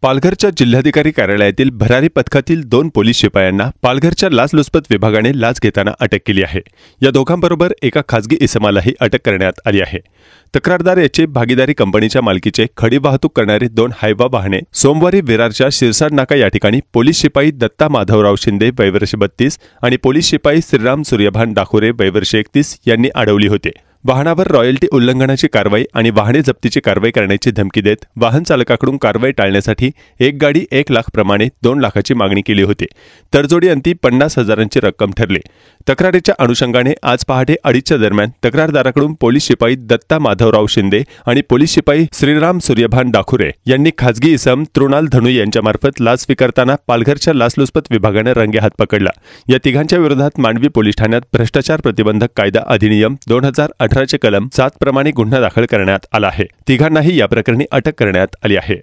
पालघरच्या जिल्हाधिकारी कार्यालयातील भरारी पथकातील 2 पोलीस शिपायांना पालघरच्या लाचलुचपत विभागाने लाच घेताना अटक केली आहे। या दोघांबरोबर एका खासगी इसमालाही अटक करण्यात आली आहे। तक्रारदार याचे भागीदारी कंपनीच्या मालकीचे खडी वाहतूक करणारे 2 हायवा वाहने सोमवारी विरारच्या शिरसाट नाका या ठिकाणी पोलीस शिपाई दत्ता माधवराव शिंदे वय वर्ष 32 आणि पोलीस शिपाई श्रीराम सूर्यभान डाकुरे वय वर्ष 31 यांनी अडवली होती। वाहनावर रॉयल्टी उल्लंघनाची कारवाई आणि वाहने जप्तीची कारवाई करण्याची धमकी देत वाहन चालकाकडून कारवाई टाळण्यासाठी एक गाडी 1 लाख प्रमाणे 2 लाखाची मागणी केली होती। तडजोडी अंती 50,000ची रक्कम ठरली। तक्रारीच्या अनुषंगाने आज पहाटे 2:30च्या दरम्यान तक्रारदाराकडून पोलीस शिपाई दत्ता माधवराव शिंदे आणि पोलीस शिपाई श्रीराम सूर्यभान डाकुरे यांनी खासगी इसम तृणाल धनु यांच्यामार्फत लाच स्वीकारताना पालघरच्या लाचलुचपत विभागाने रंगेहात पकडला। या तिघांच्या विरोधात मांडवी पोलीस ठाण्यात भ्रष्टाचार प्रतिबंधक कायदा अधिनियम 2018चे कलम 7 प्रमाणे गुन्हा दाखल करण्यात आला आहे। तिघांनाही या प्रकरणी अटक करण्यात आली आहे।